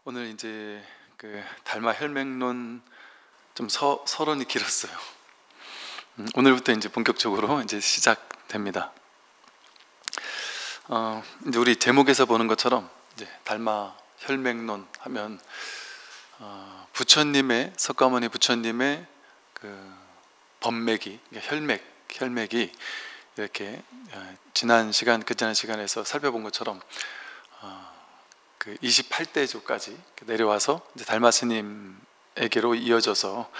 오늘 이제 그 달마 혈맥론 좀 서론이 길었어요. 오늘부터 이제 본격적으로 이제 시작됩니다. 이제 우리 제목에서 보는 것처럼 이제 달마 혈맥론 하면 부처님의 석가모니 부처님의 그 법맥이 혈맥이 이렇게 지난 시간에서 살펴본 것처럼 그 28대조까지 내려와서 이제 달마 스님에게로 이어져서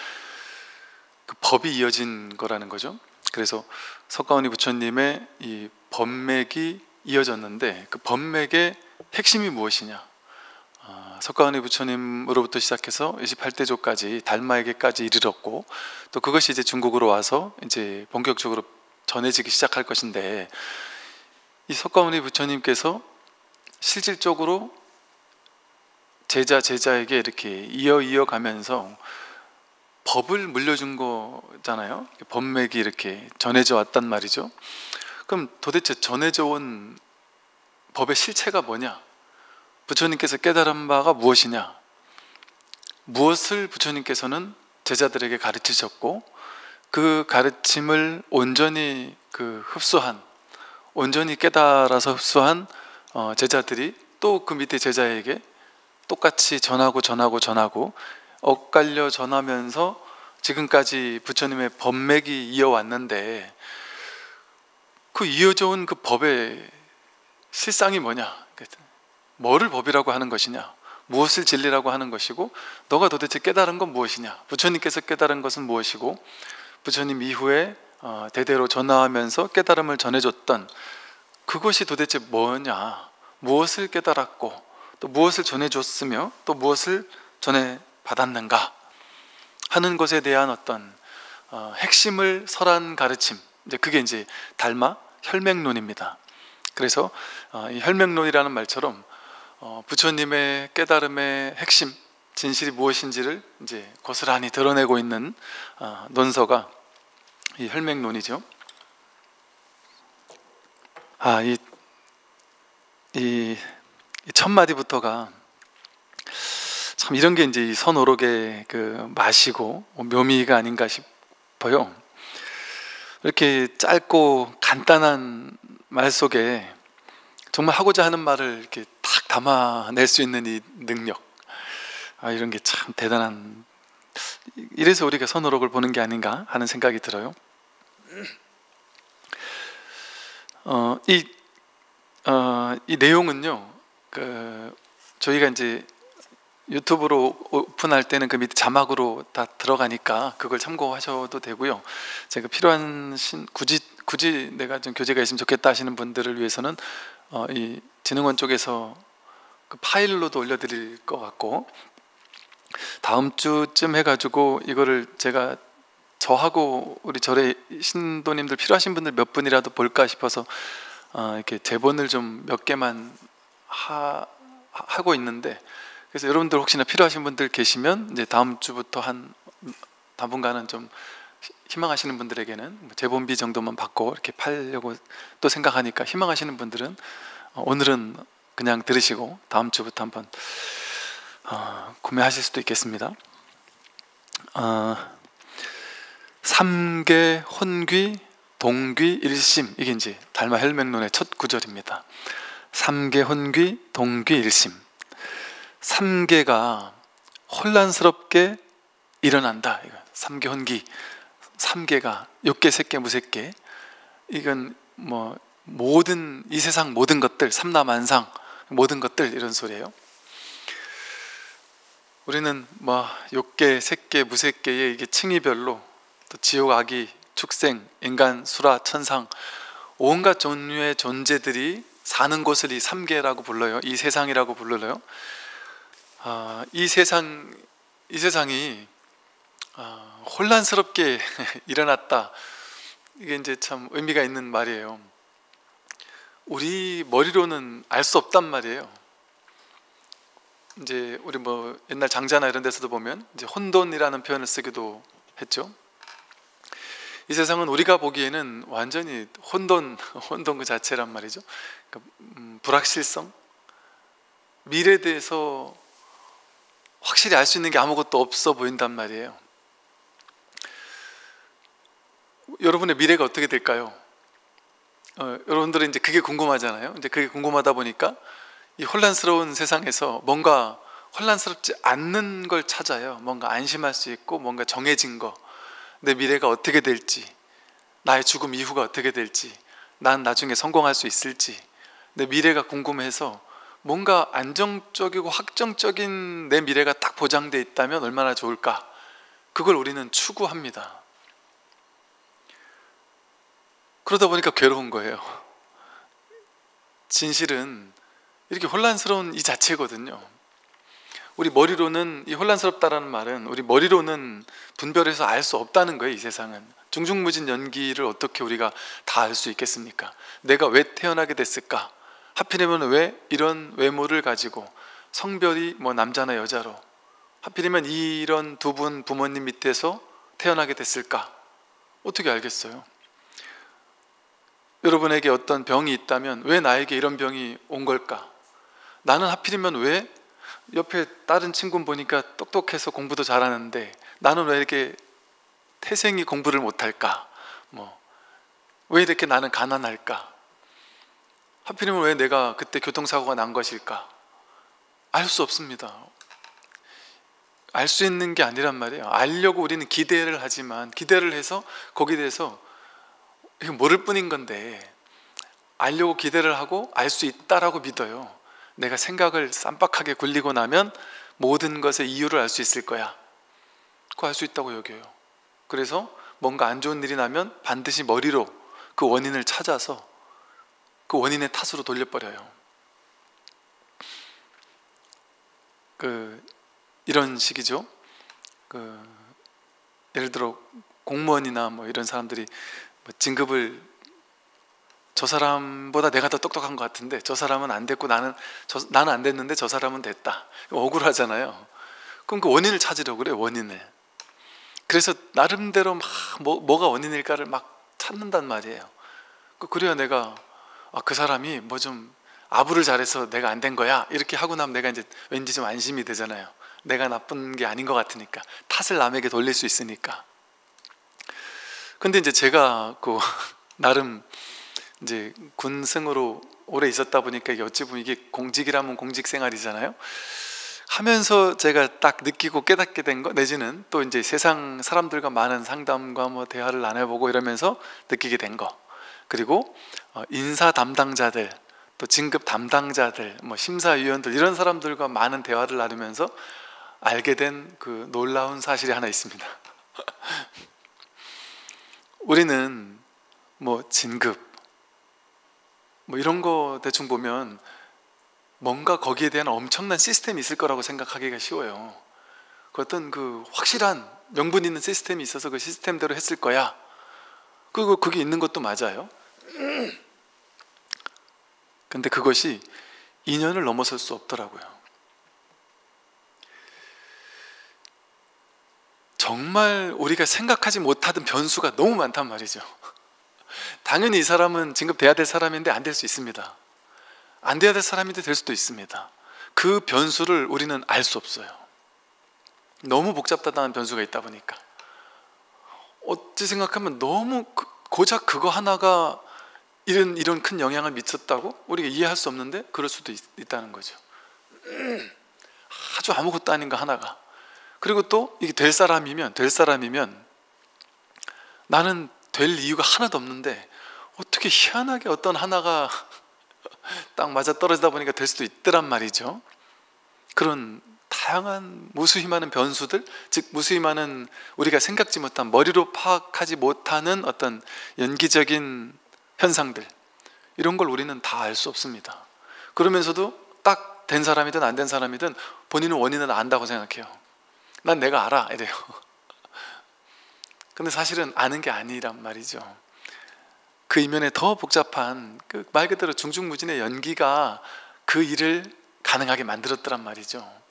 그 법이 이어진 거라는 거죠. 그래서 석가모니 부처님의 이 법맥이 이어졌는데 그 법맥의 핵심이 무엇이냐? 석가모니 부처님으로부터 시작해서 28대조까지 달마에게까지 이르렀고, 또 그것이 이제 중국으로 와서 이제 본격적으로 전해지기 시작할 것인데, 이 석가모니 부처님께서 실질적으로 제자에게 이렇게 이어가면서 법을 물려준 거잖아요. 법맥이 이렇게 전해져 왔단 말이죠. 그럼 도대체 전해져 온 법의 실체가 뭐냐? 부처님께서 깨달은 바가 무엇이냐? 무엇을 부처님께서는 제자들에게 가르치셨고, 그 가르침을 온전히 온전히 깨달아서 흡수한 제자들이 또 그 밑에 제자에게 똑같이 전하고 엇갈려 전하면서 지금까지 부처님의 법맥이 이어왔는데, 그 이어져 온 그 법의 실상이 뭐냐? 뭐를 법이라고 하는 것이냐? 무엇을 진리라고 하는 것이고, 너가 도대체 깨달은 건 무엇이냐? 부처님께서 깨달은 것은 무엇이고, 부처님 이후에 대대로 전하면서 깨달음을 전해줬던 그것이 도대체 뭐냐? 무엇을 깨달았고, 또 무엇을 전해줬으며, 또 무엇을 전해받았는가 하는 것에 대한 어떤 핵심을 설한 가르침, 이제 그게 이제 달마 혈맥론입니다. 그래서 이 혈맥론이라는 말처럼 부처님의 깨달음의 핵심, 진실이 무엇인지를 이제 고스란히 드러내고 있는 논서가 이 혈맥론이죠. 이 첫 마디부터가 참 이런 게 이제 이 선오록의 그 맛이고 묘미가 아닌가 싶어요. 이렇게 짧고 간단한 말 속에 정말 하고자 하는 말을 이렇게 딱 담아낼 수 있는 이 능력, 이런 게 참 대단한, 이래서 우리가 선오록을 보는 게 아닌가 하는 생각이 들어요. 이 내용은요, 저희가 이제 유튜브로 오픈할 때는 그 밑에 자막으로 다 들어가니까 그걸 참고하셔도 되고요. 제가 굳이 내가 좀 교재가 있으면 좋겠다 하시는 분들을 위해서는 이 진흥원 쪽에서 그 파일로도 올려드릴 것 같고, 다음 주쯤 해가지고 이거를 제가 저하고 우리 절의 신도님들 필요하신 분들 몇 분이라도 볼까 싶어서 이렇게 제본을 좀 몇 개만 하고 있는데, 그래서 여러분들 혹시나 필요하신 분들 계시면 이제 다음 주부터 한 당분간은 좀 희망하시는 분들에게는 제본비 정도만 받고 이렇게 팔려고 또 생각하니까, 희망하시는 분들은 오늘은 그냥 들으시고 다음 주부터 한번 구매하실 수도 있겠습니다. 삼계 혼귀 동귀 일심, 이게 이제 달마 혈맥론의 첫 구절입니다. 삼계 혼귀 동귀 일심. 삼계가 혼란스럽게 일어난다. 삼계 혼귀, 삼계가 육계, 색계, 무색계, 이건 뭐 모든 이 세상 모든 것들, 삼라만상 모든 것들, 이런 소리예요. 우리는 뭐 육계, 색계, 무색계의 이게 층위별로 또 지옥, 악이, 축생, 인간, 수라, 천상, 온갖 종류의 존재들이 사는 곳을 이 삼계라고 불러요. 이 세상이라고 불러요. 이 세상이 혼란스럽게 일어났다. 이게 이제 참 의미가 있는 말이에요. 우리 머리로는 알 수 없단 말이에요. 이제 우리 뭐 옛날 장자나 이런 데서도 보면 이제 혼돈이라는 표현을 쓰기도 했죠. 이 세상은 우리가 보기에는 완전히 혼돈 그 자체란 말이죠. 그러니까 불확실성, 미래에 대해서 확실히 알 수 있는 게 아무것도 없어 보인단 말이에요. 여러분의 미래가 어떻게 될까요? 여러분들은 이제 그게 궁금하잖아요. 이제 그게 궁금하다 보니까 이 혼란스러운 세상에서 뭔가 혼란스럽지 않는 걸 찾아요. 뭔가 안심할 수 있고 뭔가 정해진 거, 내 미래가 어떻게 될지, 나의 죽음 이후가 어떻게 될지, 난 나중에 성공할 수 있을지, 내 미래가 궁금해서 뭔가 안정적이고 확정적인 내 미래가 딱 보장돼 있다면 얼마나 좋을까, 그걸 우리는 추구합니다. 그러다 보니까 괴로운 거예요. 진실은 이렇게 혼란스러운 이 자체거든요. 우리 머리로는, 이 혼란스럽다라는 말은 우리 머리로는 분별해서 알 수 없다는 거예요. 이 세상은 중중무진 연기를 어떻게 우리가 다 알 수 있겠습니까? 내가 왜 태어나게 됐을까? 하필이면 왜 이런 외모를 가지고, 성별이 뭐 남자나 여자로, 하필이면 이런 두 분 부모님 밑에서 태어나게 됐을까? 어떻게 알겠어요? 여러분에게 어떤 병이 있다면 왜 나에게 이런 병이 온 걸까? 나는 하필이면 왜 옆에 다른 친구는 보니까 똑똑해서 공부도 잘하는데 나는 왜 이렇게 태생이 공부를 못할까? 왜 이렇게 나는 가난할까? 하필이면 왜 내가 그때 교통사고가 난 것일까? 알 수 없습니다. 알 수 있는 게 아니란 말이에요. 알려고 우리는 기대를 하지만, 기대를 해서 거기에 대해서 이거 모를 뿐인 건데, 알려고 기대를 하고 알 수 있다라고 믿어요. 내가 생각을 쌈박하게 굴리고 나면 모든 것의 이유를 알 수 있을 거야. 그거 알 수 있다고 여겨요. 그래서 뭔가 안 좋은 일이 나면 반드시 머리로 그 원인을 찾아서 그 원인의 탓으로 돌려버려요. 이런 식이죠. 예를 들어 공무원이나 이런 사람들이 진급을, 저 사람보다 내가 더 똑똑한 것 같은데 저 사람은 안 됐고 나는 안 됐는데 저 사람은 됐다. 억울하잖아요. 그럼 그 원인을 찾으려고 그래요. 원인을. 그래서 나름대로 막 뭐가 원인일까를 막 찾는단 말이에요. 그래야 내가 그 사람이 좀 아부를 잘해서 내가 안 된 거야 이렇게 하고 나면 내가 이제 왠지 좀 안심이 되잖아요. 내가 나쁜 게 아닌 것 같으니까, 탓을 남에게 돌릴 수 있으니까. 근데 이제 제가 나름 이제 군생으로 오래 있었다 보니까 어찌 보면 이게 공직이라면 공직 생활이잖아요. 하면서 제가 딱 느끼고 깨닫게 된 거, 내지는 또 이제 세상 사람들과 많은 상담과 대화를 나눠보고 이러면서 느끼게 된 거, 그리고 인사 담당자들, 또 진급 담당자들, 심사위원들, 이런 사람들과 많은 대화를 나누면서 알게 된 그 놀라운 사실이 하나 있습니다. 우리는 진급 이런 거 대충 보면 뭔가 거기에 대한 엄청난 시스템이 있을 거라고 생각하기가 쉬워요. 어떤 확실한 명분 있는 시스템이 있어서 그 시스템대로 했을 거야. 그리고 그게 있는 것도 맞아요. 근데 그것이 인연을 넘어설 수 없더라고요. 정말 우리가 생각하지 못하던 변수가 너무 많단 말이죠. 당연히 이 사람은 진급돼야 될 사람인데 안 될 수 있습니다. 안 돼야 될 사람인데 될 수도 있습니다. 그 변수를 우리는 알 수 없어요. 너무 복잡하다는 변수가 있다 보니까. 어찌 생각하면 너무 고작 그거 하나가 이런 큰 영향을 미쳤다고 우리가 이해할 수 없는데 그럴 수도 있다는 거죠. 아주 아무것도 아닌 거 하나가. 그리고 또 이게 될 사람이면 나는 될 이유가 하나도 없는데 어떻게 희한하게 어떤 하나가 딱 맞아 떨어지다 보니까 될 수도 있더란 말이죠. 그런 다양한 무수히 많은 변수들, 즉 무수히 많은 우리가 생각지 못한, 머리로 파악하지 못하는 어떤 연기적인 현상들, 이런 걸 우리는 다 알 수 없습니다. 그러면서도 딱 된 사람이든 안 된 사람이든 본인은 원인을 안다고 생각해요. 난 내가 알아 이래요. 근데 사실은 아는 게 아니란 말이죠. 그 이면에 더 복잡한 말 그대로 중중무진의 연기가 그 일을 가능하게 만들었더란 말이죠.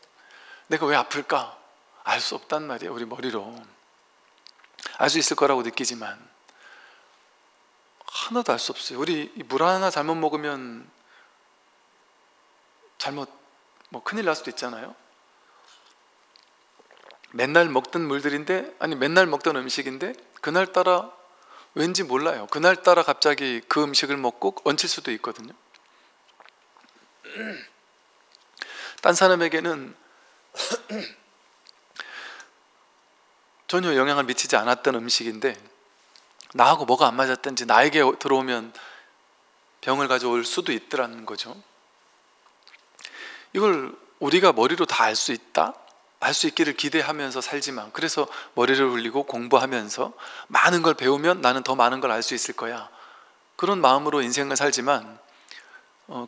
내가 왜 아플까? 알 수 없단 말이에요. 우리 머리로 알 수 있을 거라고 느끼지만 하나도 알 수 없어요. 우리 물 하나 잘못 먹으면 큰일 날 수도 있잖아요. 맨날 먹던 물들인데, 아니 맨날 먹던 음식인데 그날따라 왠지 몰라요, 그날따라 갑자기 그 음식을 먹고 얹힐 수도 있거든요. 딴 사람에게는 전혀 영향을 미치지 않았던 음식인데 나하고 뭐가 안 맞았든지 나에게 들어오면 병을 가져올 수도 있더라는 거죠. 이걸 우리가 머리로 다 알 수 있다? 알 수 있기를 기대하면서 살지만, 그래서 머리를 굴리고 공부하면서 많은 걸 배우면 나는 더 많은 걸 알 수 있을 거야, 그런 마음으로 인생을 살지만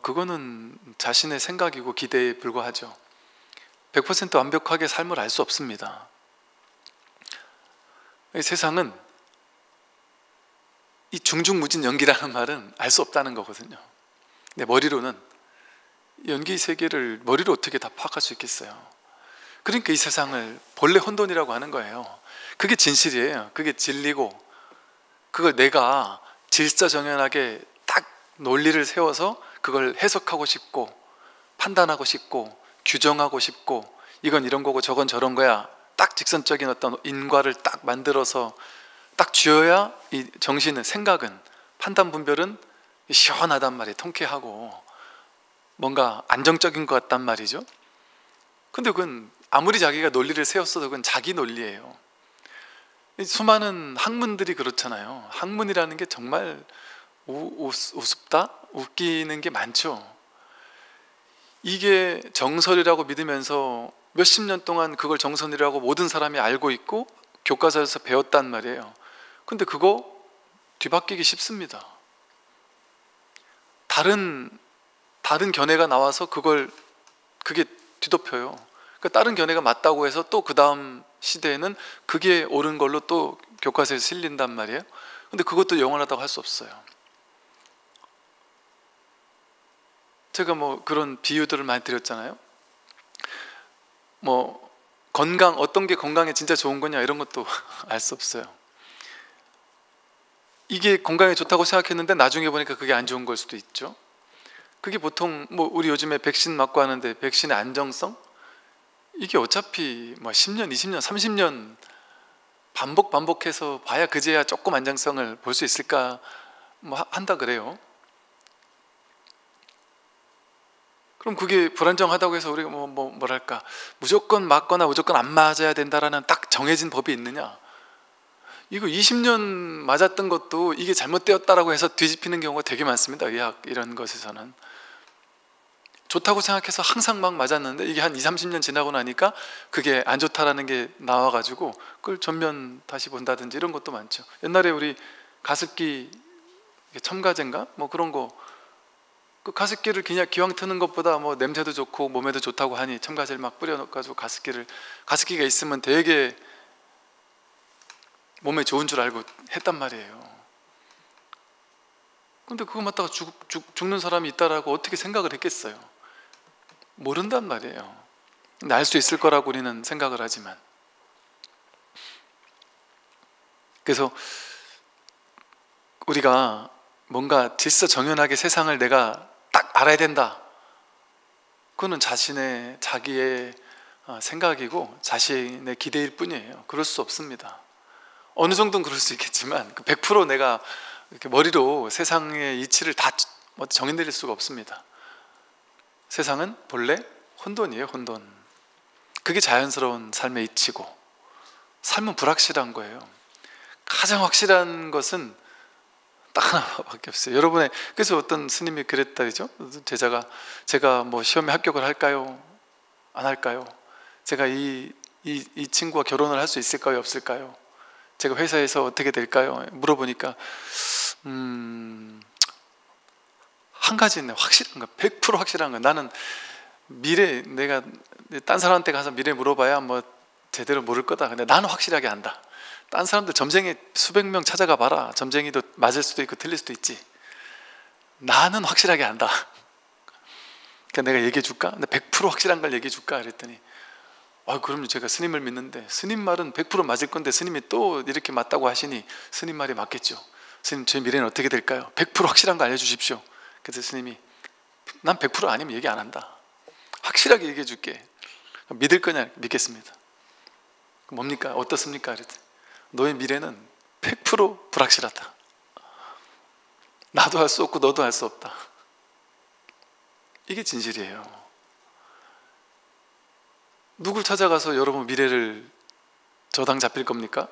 그거는 자신의 생각이고 기대에 불과하죠. 100% 완벽하게 삶을 알 수 없습니다. 이 세상은 이 중중무진 연기라는 말은 알 수 없다는 거거든요. 근데 머리로는 연기 세계를 머리로 어떻게 다 파악할 수 있겠어요. 그러니까 이 세상을 본래 혼돈이라고 하는 거예요. 그게 진실이에요. 그게 진리고, 그걸 내가 질서정연하게 딱 논리를 세워서 그걸 해석하고 싶고 판단하고 싶고 규정하고 싶고, 이건 이런 거고 저건 저런 거야, 딱 직선적인 어떤 인과를 딱 만들어서 딱 쥐어야 이 정신은, 생각은, 판단 분별은 시원하단 말이에요. 통쾌하고 뭔가 안정적인 것 같단 말이죠. 근데 그건 아무리 자기가 논리를 세웠어도 그건 자기 논리예요. 수많은 학문들이 그렇잖아요. 학문이라는 게 정말 우습다? 웃기는 게 많죠. 이게 정설이라고 믿으면서 몇십 년 동안 그걸 정설이라고 모든 사람이 알고 있고 교과서에서 배웠단 말이에요. 근데 그거 뒤바뀌기 쉽습니다. 다른 견해가 나와서 그게 뒤덮여요. 그러니까 다른 견해가 맞다고 해서 또 그 다음 시대에는 그게 옳은 걸로 또 교과서에 실린단 말이에요. 근데 그것도 영원하다고 할 수 없어요. 제가 뭐 그런 비유들을 많이 드렸잖아요. 뭐 건강, 어떤 게 건강에 진짜 좋은 거냐 이런 것도 알 수 없어요. 이게 건강에 좋다고 생각했는데 나중에 보니까 그게 안 좋은 걸 수도 있죠. 그게 보통 뭐 우리 요즘에 백신 맞고 하는데 백신의 안정성? 이게 어차피 뭐 10년, 20년, 30년 반복해서 봐야 그제야 조금 안정성을 볼 수 있을까 뭐 한다 그래요. 그럼 그게 불안정하다고 해서 우리가 뭐랄까 무조건 맞거나 무조건 안 맞아야 된다라는 딱 정해진 법이 있느냐? 이거 20년 맞았던 것도 이게 잘못되었다라고 해서 뒤집히는 경우가 되게 많습니다. 의학 이런 것에서는 좋다고 생각해서 항상 막 맞았는데 이게 한 20, 30년 지나고 나니까 그게 안 좋다라는 게 나와가지고 그걸 전면 다시 본다든지 이런 것도 많죠. 옛날에 우리 가습기 첨가제인가 뭐 그런 거, 그 가습기를 그냥 기왕 트는 것보다 뭐 냄새도 좋고 몸에도 좋다고 하니 첨가제를 막 뿌려가지고 가습기가 있으면 되게 몸에 좋은 줄 알고 했단 말이에요. 근데 그거 맞다가 죽는 사람이 있다라고 어떻게 생각을 했겠어요? 모른단 말이에요. 근데 알 수 있을 거라고 우리는 생각을 하지만. 그래서 우리가 뭔가 질서정연하게 세상을 내가 딱 알아야 된다, 그거는 자기의 생각이고 자신의 기대일 뿐이에요. 그럴 수 없습니다. 어느 정도는 그럴 수 있겠지만 100% 내가 이렇게 머리로 세상의 이치를 다 정해내릴 수가 없습니다. 세상은 본래 혼돈이에요. 혼돈. 그게 자연스러운 삶의 이치고, 삶은 불확실한 거예요. 가장 확실한 것은 딱 하나밖에 없어요. 여러분의, 그래서 어떤 스님이 그랬다 그죠? 제가 뭐 시험에 합격을 할까요? 안 할까요? 제가 이 친구와 결혼을 할 수 있을까요? 없을까요? 제가 회사에서 어떻게 될까요? 물어보니까 한 가지는 확실한 거, 100% 확실한 거. 나는 미래, 내가 딴 사람한테 가서 미래 물어봐야 뭐 제대로 모를 거다. 근데 나는 확실하게 안다. 딴 사람들 점쟁이 수백 명 찾아가 봐라. 점쟁이도 맞을 수도 있고 틀릴 수도 있지. 나는 확실하게 안다. 그러니까 내가 얘기해 줄까? 근데 100% 확실한 걸 얘기해 줄까? 그랬더니 그럼요. 제가 스님을 믿는데 스님 말은 100% 맞을 건데 스님이 또 이렇게 맞다고 하시니 스님 말이 맞겠죠. 스님, 제 미래는 어떻게 될까요? 100% 확실한 거 알려주십시오. 그래서 스님이 난 100% 아니면 얘기 안 한다. 확실하게 얘기해 줄게. 믿을 거냐? 믿겠습니다. 뭡니까? 어떻습니까? 그랬더니 너의 미래는 100% 불확실하다. 나도 할 수 없고 너도 할 수 없다. 이게 진실이에요. 누굴 찾아가서 여러분 미래를 저당 잡힐 겁니까?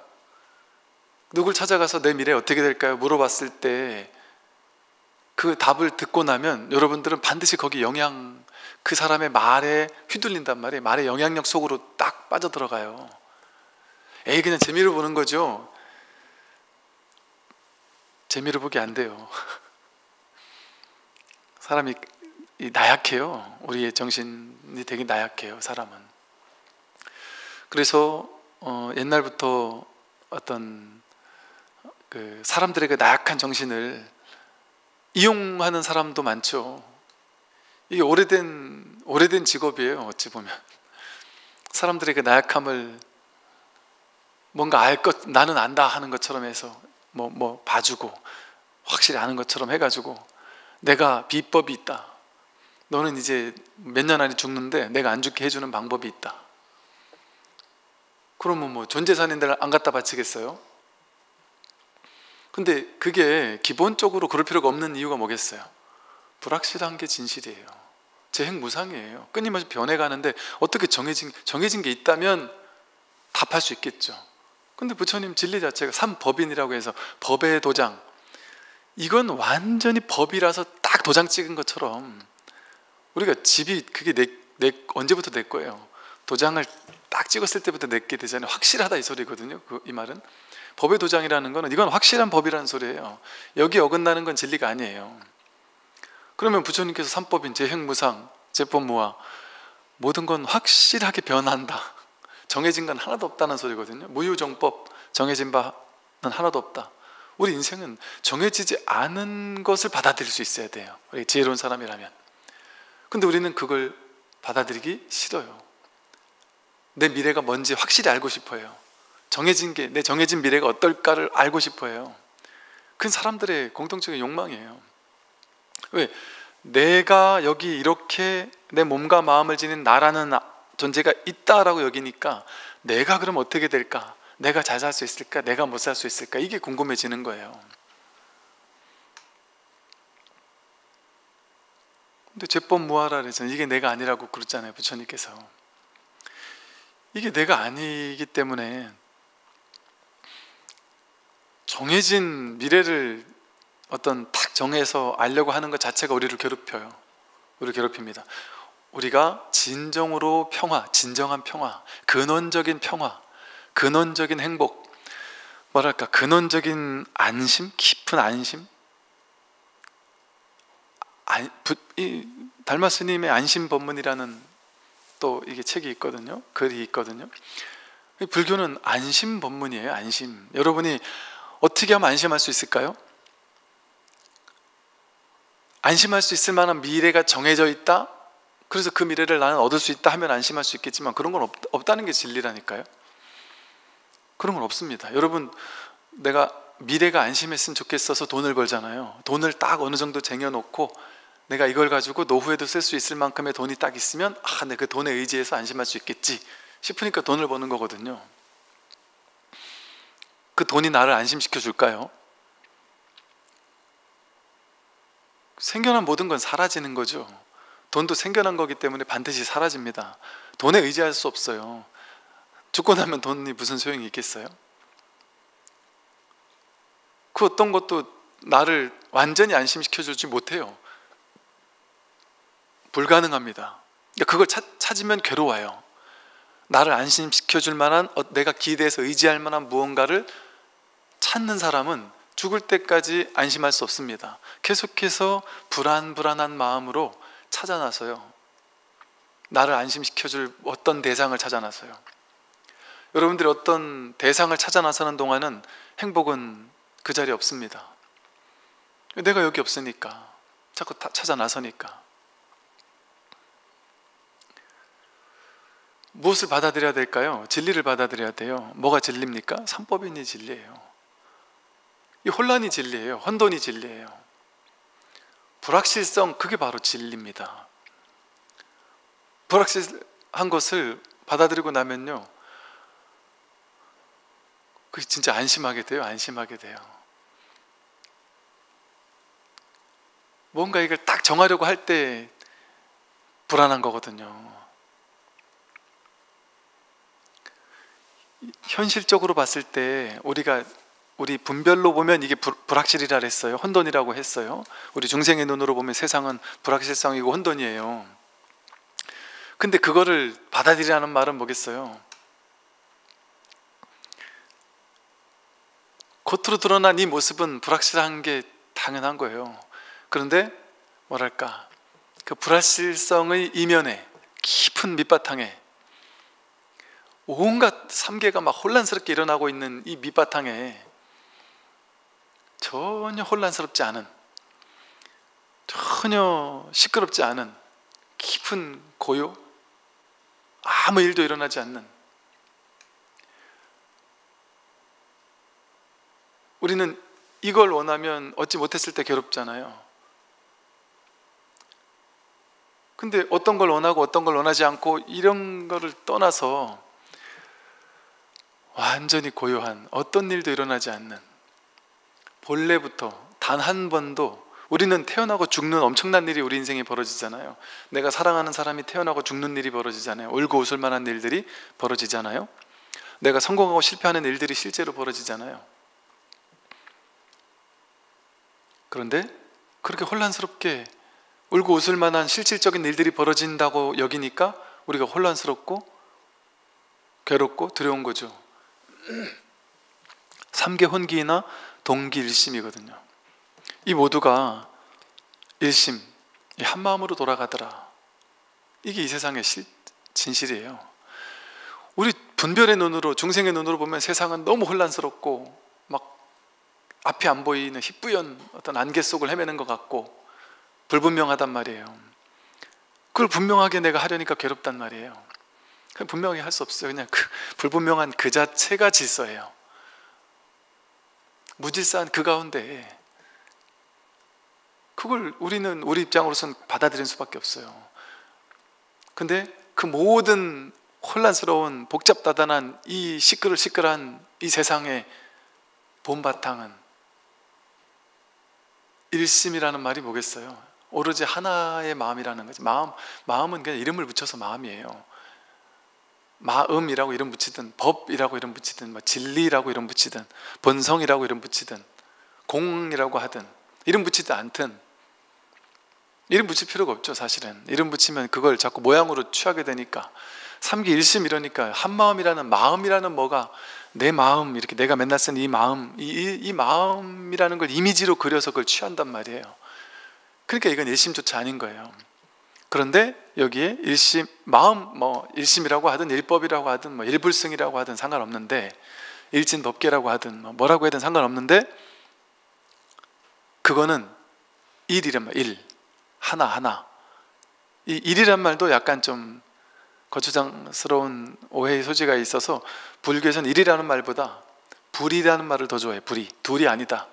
누굴 찾아가서 내 미래 어떻게 될까요? 물어봤을 때 그 답을 듣고 나면 여러분들은 반드시 거기 그 사람의 말에 휘둘린단 말이에요. 말의 영향력 속으로 딱 빠져들어가요. 에이, 그냥 재미로 보는 거죠. 재미로 보기 안 돼요. 사람이 나약해요. 우리의 정신이 되게 나약해요, 사람은. 그래서 옛날부터 어떤 그 사람들의 나약한 정신을 이용하는 사람도 많죠. 이게 오래된 직업이에요. 어찌 보면 사람들의 그 나약함을 뭔가 나는 안다 하는 것처럼 해서 뭐 봐주고 확실히 아는 것처럼 해가지고 내가 비법이 있다. 너는 이제 몇 년 안에 죽는데 내가 안 죽게 해주는 방법이 있다. 그러면 뭐 전 재산인데 안 갖다 바치겠어요? 근데 그게 기본적으로 그럴 필요가 없는 이유가 뭐겠어요? 불확실한 게 진실이에요. 재행무상이에요. 끊임없이 변해가는데 어떻게 정해진 게 있다면 답할 수 있겠죠. 근데 부처님 진리 자체가 삼법인이라고 해서 법의 도장, 이건 완전히 법이라서 딱 도장 찍은 것처럼 우리가 집이 그게 언제부터 내 거예요? 도장을 딱 찍었을 때부터 내게 되잖아요. 확실하다 이 소리거든요. 이 말은 법의 도장이라는 거는 이건 확실한 법이라는 소리예요. 여기 어긋나는 건 진리가 아니에요. 그러면 부처님께서 삼법인 재행무상, 재법무화, 모든 건 확실하게 변한다. 정해진 건 하나도 없다는 소리거든요. 무유정법, 정해진 바는 하나도 없다. 우리 인생은 정해지지 않은 것을 받아들일 수 있어야 돼요. 우리 지혜로운 사람이라면. 근데 우리는 그걸 받아들이기 싫어요. 내 미래가 뭔지 확실히 알고 싶어요. 내 정해진 미래가 어떨까를 알고 싶어요. 그건 사람들의 공통적인 욕망이에요. 왜? 내가 여기 이렇게 내 몸과 마음을 지닌 나라는 존재가 있다라고 여기니까 내가 그럼 어떻게 될까? 내가 잘 살 수 있을까? 내가 못 살 수 있을까? 이게 궁금해지는 거예요. 근데 죄법무화라 그래서 이게 내가 아니라고 그랬잖아요, 부처님께서. 이게 내가 아니기 때문에 정해진 미래를 딱 정해서 알려고 하는 것 자체가 우리를 괴롭혀요. 우리를 괴롭힙니다. 우리가 진정으로 진정한 평화, 근원적인 평화, 근원적인 행복, 근원적인 안심, 깊은 안심. 달마 스님의 안심법문이라는 또 이게 책이 있거든요. 글이 있거든요. 불교는 안심법문이에요. 안심. 여러분이 어떻게 하면 안심할 수 있을까요? 안심할 수 있을 만한 미래가 정해져 있다? 그래서 그 미래를 나는 얻을 수 있다 하면 안심할 수 있겠지만 그런 건 없다는 게 진리라니까요. 그런 건 없습니다. 여러분, 내가 미래가 안심했으면 좋겠어서 돈을 벌잖아요. 돈을 딱 어느 정도 쟁여놓고 내가 이걸 가지고 노후에도 쓸 수 있을 만큼의 돈이 딱 있으면 내 그 돈에 의지해서 안심할 수 있겠지 싶으니까 돈을 버는 거거든요. 그 돈이 나를 안심시켜 줄까요? 생겨난 모든 건 사라지는 거죠. 돈도 생겨난 거기 때문에 반드시 사라집니다. 돈에 의지할 수 없어요. 죽고 나면 돈이 무슨 소용이 있겠어요? 그 어떤 것도 나를 완전히 안심시켜 주지 못해요. 불가능합니다. 그걸 찾으면 괴로워요. 나를 안심시켜 줄 만한, 내가 기대해서 의지할 만한 무언가를 찾는 사람은 죽을 때까지 안심할 수 없습니다. 계속해서 불안한 마음으로 찾아나서요. 나를 안심시켜 줄 어떤 대상을 찾아나서요. 여러분들이 어떤 대상을 찾아 나서는 동안은 행복은 그 자리에 없습니다. 내가 여기 없으니까, 자꾸 찾아 나서니까. 무엇을 받아들여야 될까요? 진리를 받아들여야 돼요. 뭐가 진리입니까? 삼법인이 진리예요. 이 혼란이 진리예요. 혼돈이 진리예요. 불확실성, 그게 바로 진리입니다. 불확실한 것을 받아들이고 나면요, 그 진짜 안심하게 돼요. 안심하게 돼요. 뭔가 이걸 딱 정하려고 할 때 불안한 거거든요. 현실적으로 봤을 때 우리 분별로 보면 이게 불확실이라 했어요. 혼돈이라고 했어요. 우리 중생의 눈으로 보면 세상은 불확실성이고 혼돈이에요. 근데 그거를 받아들이라는 말은 뭐겠어요? 겉으로 드러난 이 모습은 불확실한 게 당연한 거예요. 그런데 뭐랄까, 그 불확실성의 이면에 깊은 밑바탕에 온갖 삼계가 막 혼란스럽게 일어나고 있는 이 밑바탕에 전혀 혼란스럽지 않은, 전혀 시끄럽지 않은 깊은 고요, 아무 일도 일어나지 않는, 우리는 이걸 원하면 얻지 못했을 때 괴롭잖아요. 근데 어떤 걸 원하고 어떤 걸 원하지 않고 이런 거를 떠나서 완전히 고요한, 어떤 일도 일어나지 않는, 본래부터 단 한 번도, 우리는 태어나고 죽는 엄청난 일이 우리 인생에 벌어지잖아요. 내가 사랑하는 사람이 태어나고 죽는 일이 벌어지잖아요. 울고 웃을 만한 일들이 벌어지잖아요. 내가 성공하고 실패하는 일들이 실제로 벌어지잖아요. 그런데 그렇게 혼란스럽게 울고 웃을 만한 실질적인 일들이 벌어진다고 여기니까 우리가 혼란스럽고 괴롭고 두려운 거죠. 삼계 혼기나 동기 일심이거든요. 이 모두가 일심, 한 마음으로 돌아가더라. 이게 이 세상의 진실이에요. 우리 분별의 눈으로, 중생의 눈으로 보면 세상은 너무 혼란스럽고 막 앞이 안 보이는 희뿌연 어떤 안개 속을 헤매는 것 같고 불분명하단 말이에요. 그걸 분명하게 내가 하려니까 괴롭단 말이에요. 분명히 할 수 없어요. 그냥 그 불분명한 그 자체가 질서예요. 무질서한 그 가운데 그걸 우리는 우리 입장으로서는 받아들일 수밖에 없어요. 근데 그 모든 혼란스러운 복잡다단한 이 시끌시끌한 이 세상의 본바탕은 일심이라는 말이 뭐겠어요? 오로지 하나의 마음이라는 거지. 마음은 그냥 이름을 붙여서 마음이에요. 마음이라고 이름 붙이든, 법이라고 이름 붙이든, 진리라고 이름 붙이든, 본성이라고 이름 붙이든, 공이라고 하든, 이름 붙이든 않든 이름 붙일 필요가 없죠. 사실은 이름 붙이면 그걸 자꾸 모양으로 취하게 되니까. 삼기일심 이러니까 한마음이라는, 마음이라는 뭐가, 내 마음, 이렇게 내가 맨날 쓰는 이 마음, 이 마음이라는 걸 이미지로 그려서 그걸 취한단 말이에요. 그러니까 이건 일심조차 아닌 거예요. 그런데 여기에 일심, 마음, 일심이라고 하든 일법이라고 하든 일불승이라고 하든 상관없는데, 일진법계라고 하든 뭐라고 하든 상관없는데, 그거는 일이란 말, 일, 하나. 이 일이란 말도 약간 좀 거추장스러운 오해의 소지가 있어서 불교에서는 일이라는 말보다 불이라는 말을 더 좋아해요. 불이, 둘이 아니다.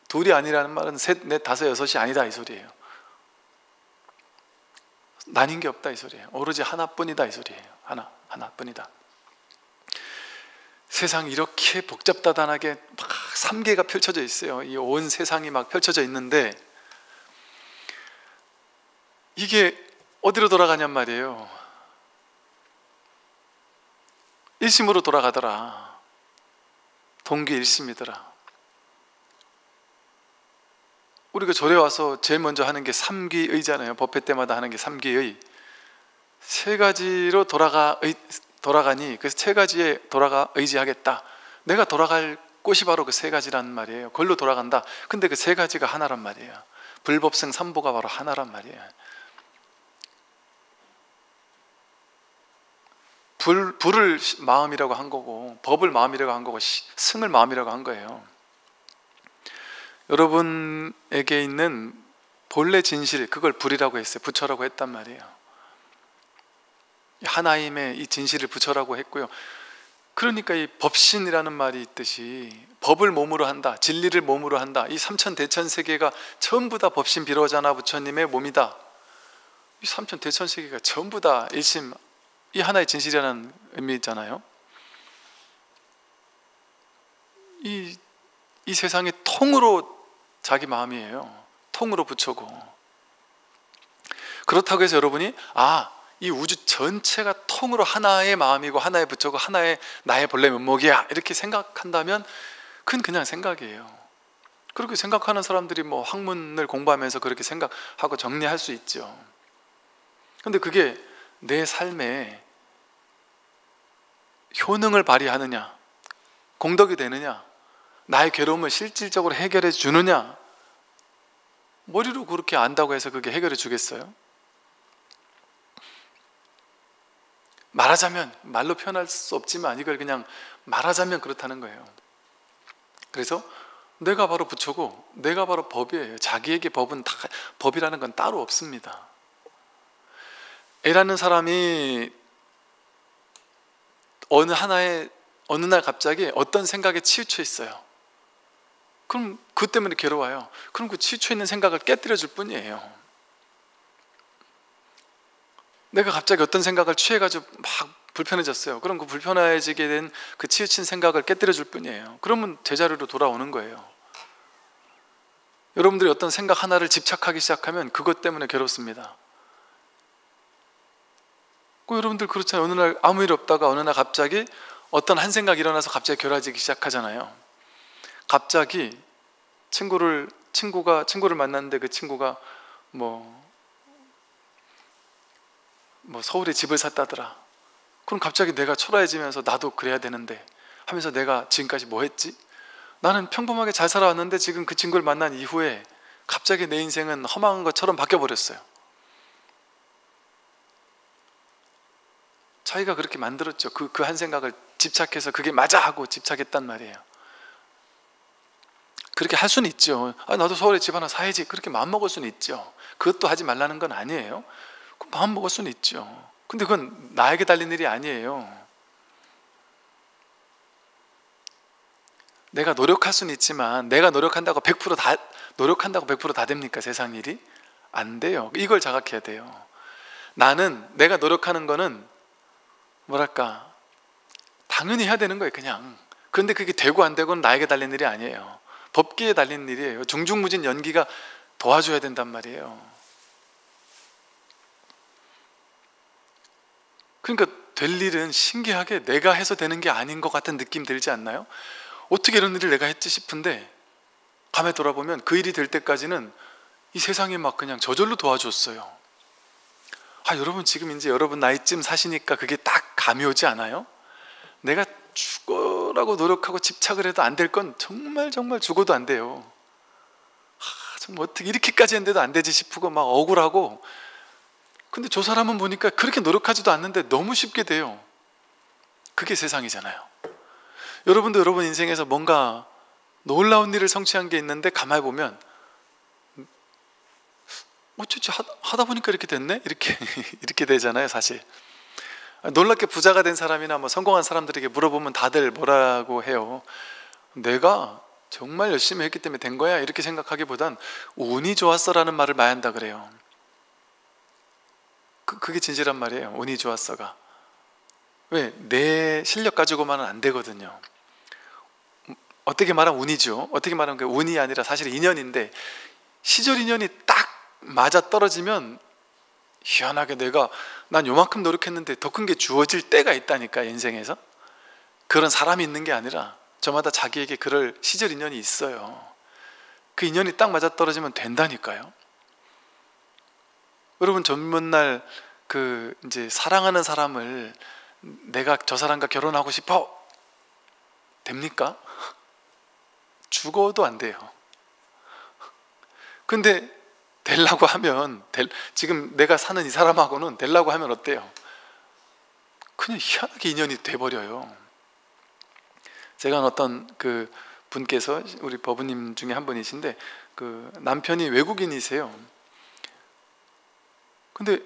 둘이 아니라는 말은 셋, 넷, 다섯, 여섯이 아니다 이 소리예요. 나뉜 게 없다 이 소리예요. 오로지 하나뿐이다 이 소리예요. 하나뿐이다. 세상이 이렇게 복잡다단하게 막 삼계가 펼쳐져 있어요. 이 온 세상이 막 펼쳐져 있는데 이게 어디로 돌아가냔 말이에요. 일심으로 돌아가더라. 동기일심이더라. 우리가 절에 와서 제일 먼저 하는 게 삼기의잖아요. 법회 때마다 하는 게 삼기의. 세 가지로 돌아가니 그 세 가지에 돌아가 의지하겠다. 내가 돌아갈 곳이 바로 그 세 가지란 말이에요. 그걸로 돌아간다. 근데 그 세 가지가 하나란 말이에요. 불법승 삼보가 바로 하나란 말이에요. 불을 마음이라고 한 거고, 법을 마음이라고 한 거고, 승을 마음이라고 한 거예요. 여러분에게 있는 본래 진실, 그걸 불이라고 했어요. 부처라고 했단 말이에요. 하나임의 이 진실을 부처라고 했고요. 그러니까 이 법신이라는 말이 있듯이 법을 몸으로 한다, 진리를 몸으로 한다. 이 삼천대천세계가 전부 다 법신 비로자나 부처님의 몸이다. 이 삼천대천세계가 전부 다 일심, 이 하나의 진실이라는 의미잖아요. 이 세상의 통으로 자기 마음이에요. 통으로 부처고. 그렇다고 해서 여러분이 이 우주 전체가 통으로 하나의 마음이고 하나의 부처고 하나의 나의 본래 면목이야 이렇게 생각한다면 그건 그냥 생각이에요. 그렇게 생각하는 사람들이 뭐 학문을 공부하면서 그렇게 생각하고 정리할 수 있죠. 근데 그게 내 삶에 효능을 발휘하느냐, 공덕이 되느냐, 나의 괴로움을 실질적으로 해결해 주느냐, 머리로 그렇게 안다고 해서 그게 해결해 주겠어요? 말하자면, 말로 표현할 수 없지만 이걸 그냥 말하자면 그렇다는 거예요. 그래서 내가 바로 부처고 내가 바로 법이에요. 자기에게 법이라는 건 따로 없습니다. A라는 사람이 어느 날 갑자기 어떤 생각에 치우쳐 있어요. 그럼 그것 때문에 괴로워요. 그럼 그 치우쳐 있는 생각을 깨뜨려 줄 뿐이에요. 내가 갑자기 어떤 생각을 취해가지고 막 불편해졌어요. 그럼 그 불편해지게 된 그 치우친 생각을 깨뜨려 줄 뿐이에요. 그러면 제자리로 돌아오는 거예요. 여러분들이 어떤 생각 하나를 집착하기 시작하면 그것 때문에 괴롭습니다. 여러분들 그렇잖아요. 어느 날 아무 일 없다가 어느 날 갑자기 어떤 한 생각이 일어나서 갑자기 괴로워지기 시작하잖아요. 갑자기 친구를 만났는데 그 친구가 뭐 서울에 집을 샀다더라. 그럼 갑자기 내가 초라해지면서 나도 그래야 되는데 하면서 내가 지금까지 뭐 했지? 나는 평범하게 잘 살아왔는데 지금 그 친구를 만난 이후에 갑자기 내 인생은 험한 것처럼 바뀌어버렸어요. 자기가 그렇게 만들었죠. 그 한 생각을 집착해서 그게 맞아 하고 집착했단 말이에요. 그렇게 할 수는 있죠. 나도 서울에 집 하나 사야지 그렇게 마음먹을 수는 있죠. 그것도 하지 말라는 건 아니에요. 마음먹을 수는 있죠. 근데 그건 나에게 달린 일이 아니에요. 내가 노력할 수는 있지만 내가 노력한다고 100% 다 됩니까? 세상 일이? 안 돼요. 이걸 자각해야 돼요. 내가 노력하는 거는 당연히 해야 되는 거예요. 그냥. 그런데 그게 되고 안 되고는 나에게 달린 일이 아니에요. 법기에 달린 일이에요. 중중무진 연기가 도와줘야 된단 말이에요. 그러니까 될 일은 신기하게 내가 해서 되는 게 아닌 것 같은 느낌 들지 않나요? 어떻게 이런 일을 내가 했지 싶은데 밤에 돌아보면 그 일이 될 때까지는 이 세상이 막 그냥 저절로 도와줬어요. 여러분 지금 이제 여러분 나이쯤 사시니까 그게 딱 감이 오지 않아요? 내가 죽어라고 노력하고 집착을 해도 안 될 건 정말 죽어도 안 돼요. 정말 어떻게 이렇게까지 했는데도 안 되지 싶고 막 억울하고. 근데 저 사람은 보니까 그렇게 노력하지도 않는데 너무 쉽게 돼요. 그게 세상이잖아요. 여러분도 여러분 인생에서 뭔가 놀라운 일을 성취한 게 있는데 가만히 보면 어쩌지 하다 보니까 이렇게 됐네? 이렇게 되잖아요, 사실. 놀랍게 부자가 된 사람이나 성공한 사람들에게 물어보면 다들 뭐라고 해요? 내가 정말 열심히 했기 때문에 된 거야 이렇게 생각하기보단 운이 좋았어라는 말을 많이 한다 그래요. 그게 진실한 말이에요. 운이 좋았어가. 왜? 내 실력 가지고만은 안 되거든요. 어떻게 말하면 운이죠. 어떻게 말하면 그 운이 아니라 사실 인연인데 시절 인연이 딱 맞아 떨어지면 희한하게 난 요만큼 노력했는데 더 큰 게 주어질 때가 있다니까. 인생에서 그런 사람이 있는 게 아니라 저마다 자기에게 그럴 시절 인연이 있어요. 그 인연이 딱 맞아 떨어지면 된다니까요. 여러분 젊은 날 이제 사랑하는 사람을 내가 저 사람과 결혼하고 싶어 됩니까? 죽어도 안 돼요. 근데 되려고 하면 지금 내가 사는 이 사람하고는 되려고 하면 어때요? 그냥 희한하게 인연이 돼버려요. 제가 어떤 분께서 우리 법우님 중에 한 분이신데 남편이 외국인이세요. 근데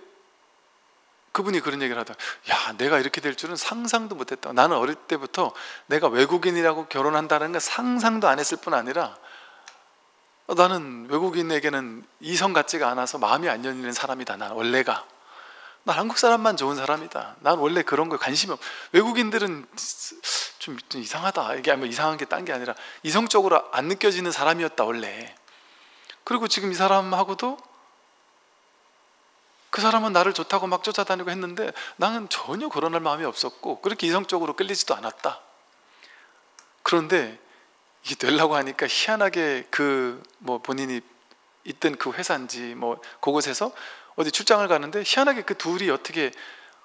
그분이 그런 얘기를 하더라고요. 야, 내가 이렇게 될 줄은 상상도 못했다. 나는 어릴 때부터 내가 외국인이라고 결혼한다는 건 상상도 안 했을 뿐 아니라 나는 외국인에게는 이성 같지가 않아서 마음이 안 열리는 사람이다. 난 원래가. 난 한국 사람만 좋은 사람이다. 난 원래 그런 거에 관심이 외국인들은 좀 이상하다. 이게 뭐 이상한 게 딴 게 아니라 이성적으로 안 느껴지는 사람이었다 원래. 그리고 지금 이 사람하고도 그 사람은 나를 좋다고 막 쫓아다니고 했는데 나는 전혀 그런 마음이 없었고 그렇게 이성적으로 끌리지도 않았다. 그런데 이게 되려고 하니까 희한하게 그 뭐 본인이 있던 그 회사인지 뭐 그곳에서 어디 출장을 가는데 희한하게 그 둘이 어떻게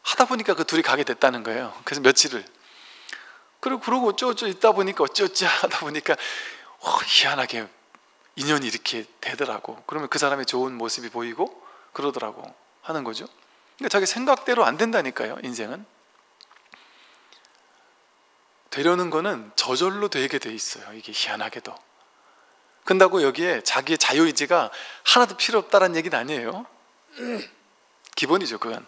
하다 보니까 그 둘이 가게 됐다는 거예요. 그래서 며칠을 그러고 어쩌고저쩌고 있다 보니까 어쩌고저쩌고 하다 보니까 희한하게 인연이 이렇게 되더라고. 그러면 그 사람의 좋은 모습이 보이고 그러더라고 하는 거죠. 그러니까 자기 생각대로 안 된다니까요. 인생은 되려는 거는 저절로 되게 돼 있어요. 이게 희한하게도. 근다고 여기에 자기의 자유의지가 하나도 필요 없다는 얘기는 아니에요. 기본이죠 그건.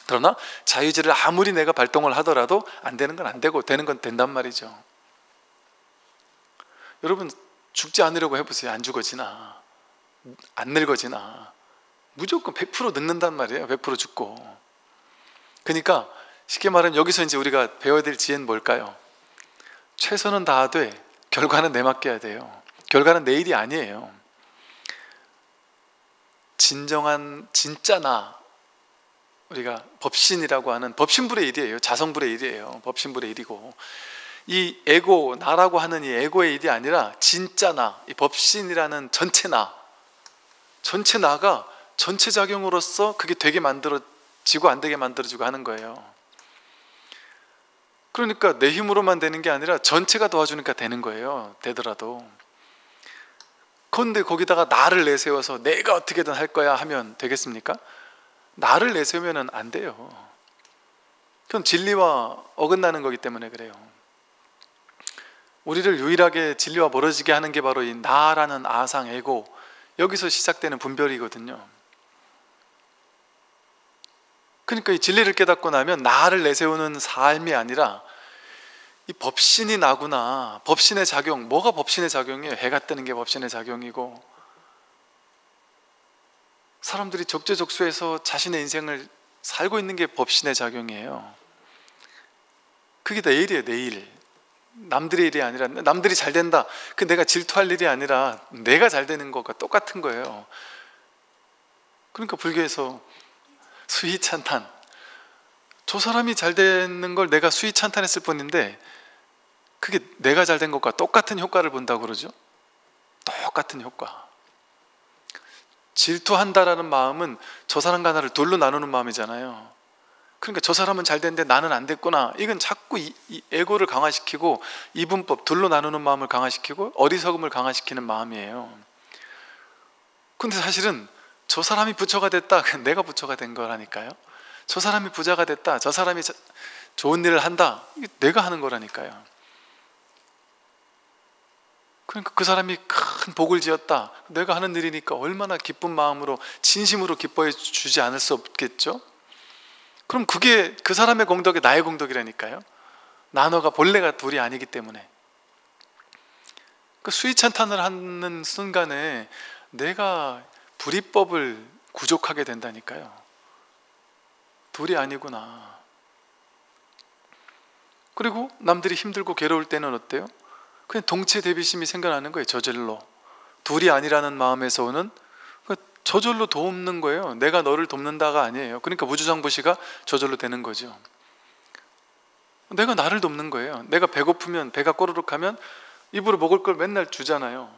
그러나 자유의지를 아무리 내가 발동을 하더라도 안 되는 건 안 되고 되는 건 된단 말이죠. 여러분 죽지 않으려고 해보세요. 안 죽어지나 안 늙어지나 무조건 100% 늙는단 말이에요. 100% 죽고. 그러니까 쉽게 말하면 여기서 이제 우리가 배워야 될 지혜는 뭘까요? 최선은 다하되 결과는 내 맡겨야 돼요. 결과는 내 일이 아니에요. 진정한 진짜 나, 우리가 법신이라고 하는 법신불의 일이에요. 자성불의 일이에요. 법신불의 일이고 이 에고, 나라고 하는 이 에고의 일이 아니라 진짜 나, 이 법신이라는 전체 나, 전체 나가 전체 작용으로서 그게 되게 만들어지고 안 되게 만들어지고 하는 거예요. 그러니까 내 힘으로만 되는 게 아니라 전체가 도와주니까 되는 거예요. 되더라도. 그런데 거기다가 나를 내세워서 내가 어떻게든 할 거야 하면 되겠습니까? 나를 내세우면 안 돼요. 그건 진리와 어긋나는 거기 때문에 그래요. 우리를 유일하게 진리와 멀어지게 하는 게 바로 이 나라는 아상, 에고, 여기서 시작되는 분별이거든요. 그러니까 이 진리를 깨닫고 나면 나를 내세우는 삶이 아니라 이 법신이 나구나. 법신의 작용, 뭐가 법신의 작용이에요? 해가 뜨는 게 법신의 작용이고 사람들이 적재적소에서 자신의 인생을 살고 있는 게 법신의 작용이에요. 그게 내 일이에요. 내 일. 남들의 일이 아니라 남들이 잘 된다. 그 내가 질투할 일이 아니라 내가 잘 되는 것과 똑같은 거예요. 그러니까 불교에서 수희찬탄, 저 사람이 잘 되는 걸 내가 수희찬탄했을 뿐인데 그게 내가 잘 된 것과 똑같은 효과를 본다고 그러죠. 똑같은 효과. 질투한다라는 마음은 저 사람과 나를 둘로 나누는 마음이잖아요. 그러니까 저 사람은 잘 됐는데 나는 안 됐구나. 이건 자꾸 이 에고를 강화시키고 이분법, 둘로 나누는 마음을 강화시키고 어리석음을 강화시키는 마음이에요. 근데 사실은 저 사람이 부처가 됐다, 내가 부처가 된 거라니까요. 저 사람이 부자가 됐다, 저 사람이 좋은 일을 한다, 이게 내가 하는 거라니까요. 그러니까 그 사람이 큰 복을 지었다, 내가 하는 일이니까 얼마나 기쁜 마음으로 진심으로 기뻐해 주지 않을 수 없겠죠. 그럼 그게 그 사람의 공덕이 나의 공덕이라니까요. 나너가 본래가 둘이 아니기 때문에. 그 수위찬탄을 하는 순간에 내가 불이법을 구족하게 된다니까요. 둘이 아니구나. 그리고 남들이 힘들고 괴로울 때는 어때요? 그냥 동체 대비심이 생겨나는 거예요. 저절로. 둘이 아니라는 마음에서 오는 저절로 돕는 거예요. 내가 너를 돕는다가 아니에요. 그러니까 무주상부시가 저절로 되는 거죠. 내가 나를 돕는 거예요. 내가 배고프면, 배가 꼬르륵하면 입으로 먹을 걸 맨날 주잖아요.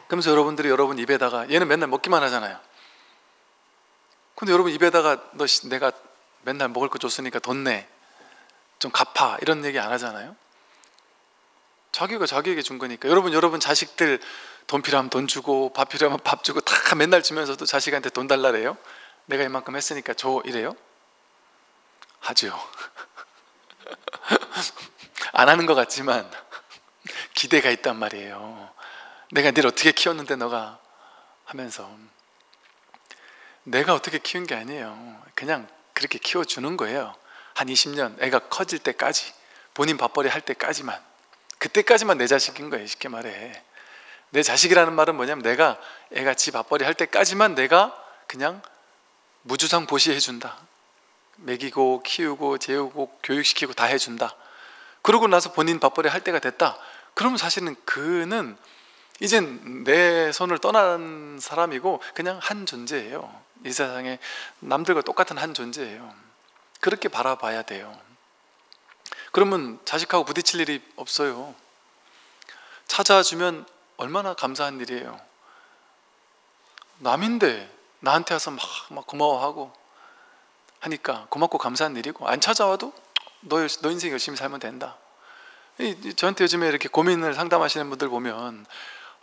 그러면서 여러분들이 여러분 입에다가, 얘는 맨날 먹기만 하잖아요. 근데 여러분 입에다가 내가 맨날 먹을 거 줬으니까 돈 내, 좀 갚아, 이런 얘기 안 하잖아요. 자기가 자기에게 준 거니까. 여러분 자식들 돈 필요하면 돈 주고 밥 필요하면 밥 주고 다 맨날 주면서도 자식한테 돈 달라래요? 내가 이만큼 했으니까 줘, 이래요? 하죠. 안 하는 것 같지만 기대가 있단 말이에요. 내가 늘 어떻게 키웠는데 너가 하면서. 내가 어떻게 키운 게 아니에요. 그냥 그렇게 키워주는 거예요. 한 20년 애가 커질 때까지, 본인 밥벌이 할 때까지만, 그때까지만 내 자식인 거예요. 쉽게 말해. 내 자식이라는 말은 뭐냐면 내가 애가 지 밥벌이 할 때까지만 내가 그냥 무주상 보시해 준다. 먹이고 키우고 재우고 교육시키고 다 해준다. 그러고 나서 본인 밥벌이 할 때가 됐다. 그러면 사실은 그는 이젠 내 손을 떠난 사람이고 그냥 한 존재예요. 이 세상에 남들과 똑같은 한 존재예요. 그렇게 바라봐야 돼요. 그러면 자식하고 부딪힐 일이 없어요. 찾아주면 얼마나 감사한 일이에요. 남인데 나한테 와서 막 고마워하고 하니까 고맙고 감사한 일이고, 안 찾아와도 너 인생 열심히 살면 된다. 저한테 요즘에 이렇게 고민을 상담하시는 분들 보면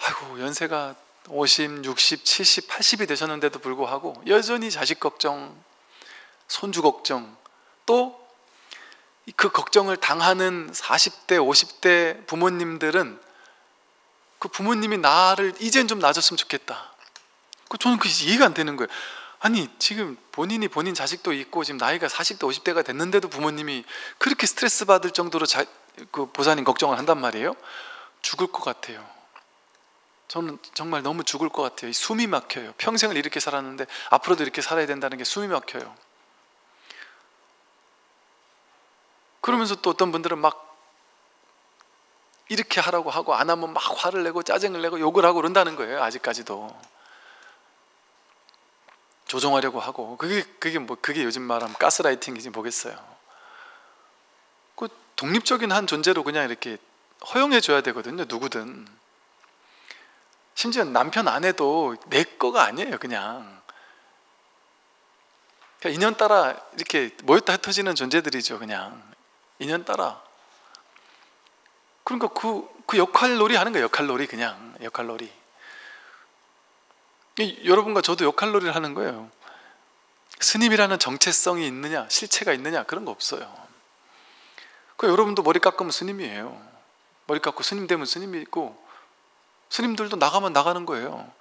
아이고 연세가 50, 60, 70, 80이 되셨는데도 불구하고 여전히 자식 걱정, 손주 걱정, 또 그 걱정을 당하는 40대, 50대 부모님들은 그 부모님이 나를 이젠 좀 놔줬으면 좋겠다. 저는 그 이해가 안 되는 거예요. 아니 지금 본인 자식도 있고 지금 나이가 40대, 50대가 됐는데도 부모님이 그렇게 스트레스 받을 정도로 그 보살님 걱정을 한단 말이에요. 죽을 것 같아요. 저는 정말 너무 죽을 것 같아요. 숨이 막혀요. 평생을 이렇게 살았는데 앞으로도 이렇게 살아야 된다는 게 숨이 막혀요. 그러면서 또 어떤 분들은 막 이렇게 하라고 하고 안 하면 막 화를 내고 짜증을 내고 욕을 하고 그런다는 거예요. 아직까지도 조종하려고 하고, 그게 요즘 말하면 가스라이팅이지 뭐겠어요. 그 독립적인 한 존재로 그냥 이렇게 허용해 줘야 되거든요. 누구든. 심지어 남편 아내도 내 거가 아니에요. 그냥 인연따라 이렇게 모였다 흩어지는 존재들이죠. 그냥 인연따라. 그러니까 그 역할놀이 하는 거예요. 역할놀이. 그냥 역할놀이. 여러분과 저도 역할놀이를 하는 거예요. 스님이라는 정체성이 있느냐, 실체가 있느냐, 그런 거 없어요. 여러분도 머리 깎으면 스님이에요. 머리 깎고 스님 되면 스님이 있고, 스님들도 나가면 나가는 거예요.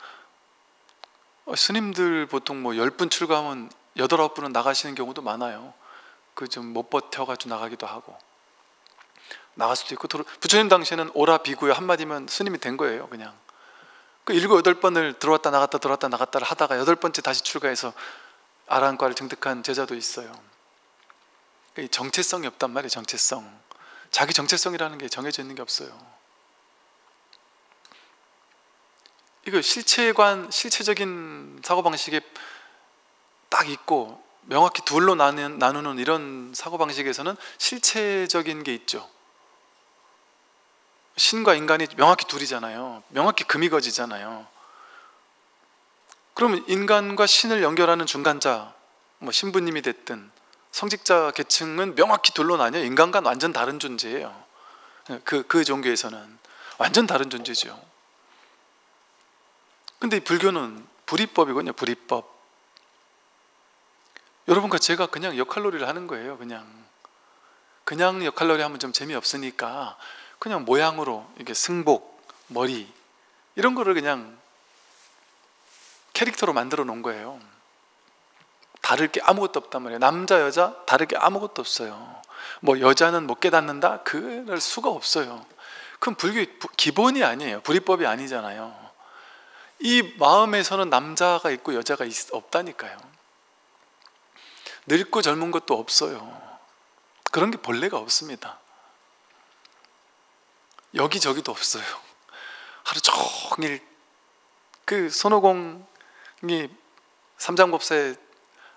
스님들 보통 10분 출가하면 8, 9분은 나가시는 경우도 많아요. 좀 못 버텨가지고 나가기도 하고, 나갈 수도 있고. 부처님 당시에는 오라 비구요 한마디면 스님이 된 거예요. 그냥 7, 8번을 들어왔다 나갔다 들어왔다 나갔다를 하다가 8번째 다시 출가해서 아라한과를 증득한 제자도 있어요. 정체성이 없단 말이에요. 정체성. 자기 정체성이라는 게 정해져 있는 게 없어요. 이거 실체적인 사고방식에 딱 있고 명확히 둘로 나누는 이런 사고방식에서는 실체적인 게 있죠. 신과 인간이 명확히 둘이잖아요. 명확히 금이 거지잖아요. 그러면 인간과 신을 연결하는 중간자, 신부님이 됐든 성직자 계층은 명확히 둘로 나뉘어요. 인간과는 완전 다른 존재예요. 그 종교에서는 완전 다른 존재죠. 근데 이 불교는 불이법이거든요. 불이법. 여러분과 제가 그냥 역할놀이를 하는 거예요. 그냥 역할놀이 하면 좀 재미없으니까 그냥 모양으로 이렇게 승복, 머리 이런 거를 그냥 캐릭터로 만들어 놓은 거예요. 다를 게 아무것도 없단 말이에요. 남자 여자 다를 게 아무것도 없어요. 여자는 못 깨닫는다? 그럴 수가 없어요. 그건 불교의 기본이 아니에요. 불이법이 아니잖아요. 이 마음에서는 남자가 있고 여자가 없다니까요. 늙고 젊은 것도 없어요. 그런 게 본래가 없습니다. 여기저기도 없어요. 하루 종일 그 손오공이 삼장법사에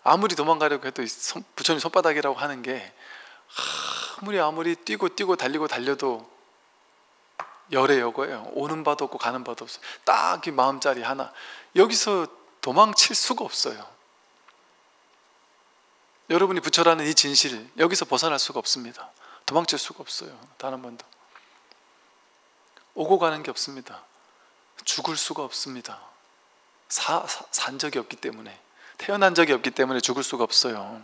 아무리 도망가려고 해도 부처님 손바닥이라고 하는 게 아무리 뛰고 달리고 달려도 열의 여거예요. 오는 바도 없고 가는 바도 없어요. 딱 이 마음자리 하나. 여기서 도망칠 수가 없어요. 여러분이 부처라는 이 진실, 여기서 벗어날 수가 없습니다. 도망칠 수가 없어요. 단 한 번도. 오고 가는 게 없습니다. 죽을 수가 없습니다. 산 적이 없기 때문에, 태어난 적이 없기 때문에 죽을 수가 없어요.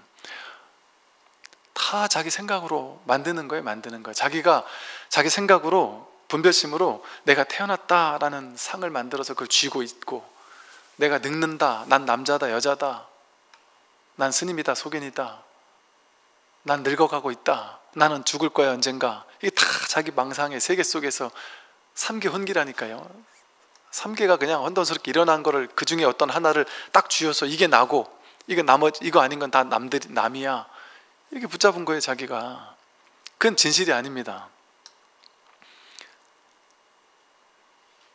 다 자기 생각으로 만드는 거예요. 자기가 자기 생각으로, 분별심으로 내가 태어났다라는 상을 만들어서 그걸 쥐고 있고, 내가 늙는다, 난 남자다 여자다, 난 스님이다 소견이다, 난 늙어가고 있다, 나는 죽을 거야 언젠가. 이게 다 자기 망상의 세계 속에서 3개 혼기라니까요. 3개가 그냥 혼돈스럽게 일어난 거를 그 중에 어떤 하나를 딱 쥐어서 이게 나고, 이거 아닌 건 다 남이야, 이렇게 붙잡은 거예요, 자기가. 그건 진실이 아닙니다.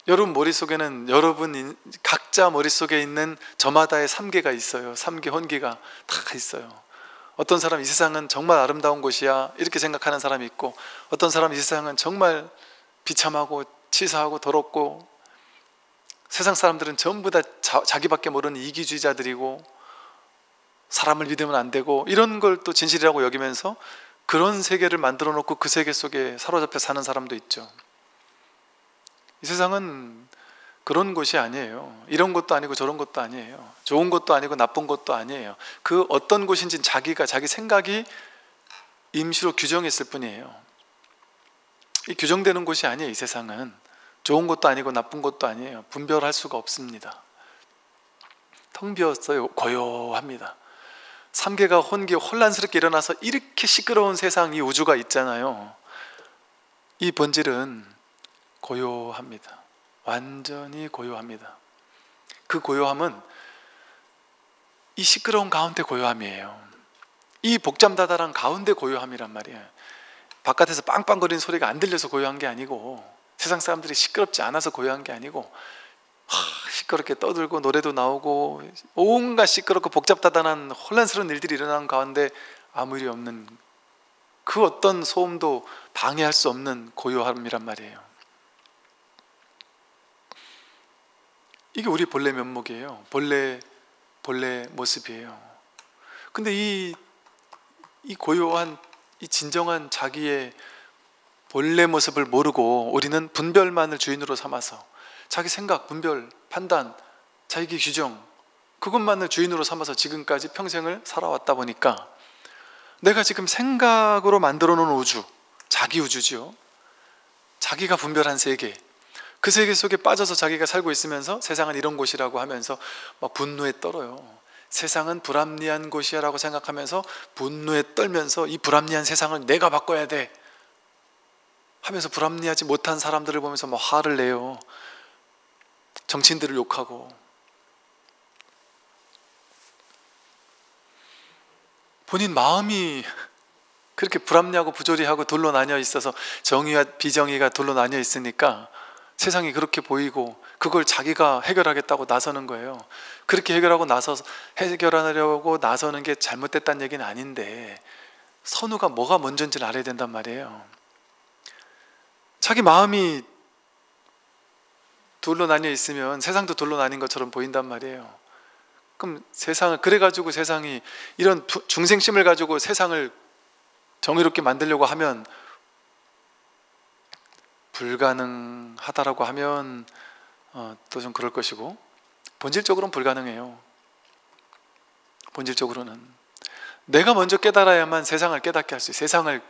여러분 머릿속에는 여러분 각자 머릿속에 있는 저마다의 삼계가 있어요. 삼계 혼기가 다 있어요. 어떤 사람 이 세상은 정말 아름다운 곳이야 이렇게 생각하는 사람이 있고, 어떤 사람 이 세상은 정말 비참하고 치사하고 더럽고, 세상 사람들은 전부 다 자기밖에 모르는 이기주의자들이고 사람을 믿으면 안 되고, 이런 걸 또 진실이라고 여기면서 그런 세계를 만들어 놓고 그 세계 속에 사로잡혀 사는 사람도 있죠. 이 세상은 그런 곳이 아니에요. 이런 것도 아니고 저런 것도 아니에요. 좋은 것도 아니고 나쁜 것도 아니에요. 그 어떤 곳인지는 자기가, 자기 생각이 임시로 규정했을 뿐이에요. 이 규정되는 곳이 아니에요. 이 세상은 좋은 것도 아니고 나쁜 것도 아니에요. 분별할 수가 없습니다. 텅 비었어요. 고요합니다. 삼계가 혼기 혼란스럽게 일어나서 이렇게 시끄러운 세상, 이 우주가 있잖아요. 이 본질은 고요합니다. 완전히 고요합니다. 그 고요함은 이 시끄러운 가운데 고요함이에요. 이 복잡다단한 가운데 고요함이란 말이에요. 바깥에서 빵빵거리는 소리가 안 들려서 고요한 게 아니고, 세상 사람들이 시끄럽지 않아서 고요한 게 아니고, 시끄럽게 떠들고 노래도 나오고 온갖 시끄럽고 복잡다단한 혼란스러운 일들이 일어나는 가운데 아무 일이 없는, 그 어떤 소음도 방해할 수 없는 고요함이란 말이에요. 이게 우리 본래 면목이에요. 본래 모습이에요. 근데 이 고요한, 이 진정한 자기의 본래 모습을 모르고 우리는 분별만을 주인으로 삼아서 자기 생각, 분별, 판단, 자기 규정, 그것만을 주인으로 삼아서 지금까지 평생을 살아왔다 보니까 내가 지금 생각으로 만들어 놓은 우주, 자기 우주지요. 자기가 분별한 세계, 그 세계 속에 빠져서 자기가 살고 있으면서 세상은 이런 곳이라고 하면서 막 분노에 떨어요. 세상은 불합리한 곳이야 라고 생각하면서 분노에 떨면서 이 불합리한 세상을 내가 바꿔야 돼 하면서 불합리하지 못한 사람들을 보면서 막 화를 내요. 정치인들을 욕하고. 본인 마음이 그렇게 불합리하고 부조리하고 둘로 나뉘어 있어서 정의와 비정의가 둘로 나뉘어 있으니까 세상이 그렇게 보이고 그걸 자기가 해결하겠다고 나서는 거예요. 그렇게 해결하려고 나서는 게 잘못됐다는 얘기는 아닌데, 선우가 뭐가 먼저인지를 알아야 된단 말이에요. 자기 마음이 둘로 나뉘어 있으면 세상도 둘로 나뉜 것처럼 보인단 말이에요. 그럼 세상을, 그래가지고 세상이 이런 중생심을 가지고 세상을 정의롭게 만들려고 하면, 불가능하다라고 하면 또 좀 그럴 것이고, 본질적으로는 불가능해요. 본질적으로는 내가 먼저 깨달아야만 세상을 깨닫게 할 수 있어요. 세상을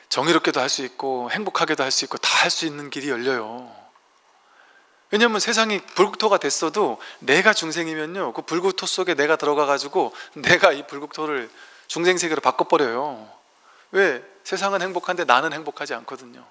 정의롭게도 할 수 있고 행복하게도 할 수 있고 다 할 수 있는 길이 열려요. 왜냐하면 세상이 불국토가 됐어도 내가 중생이면요, 그 불국토 속에 내가 들어가 가지고 내가 이 불국토를 중생세계로 바꿔버려요. 왜? 세상은 행복한데 나는 행복하지 않거든요.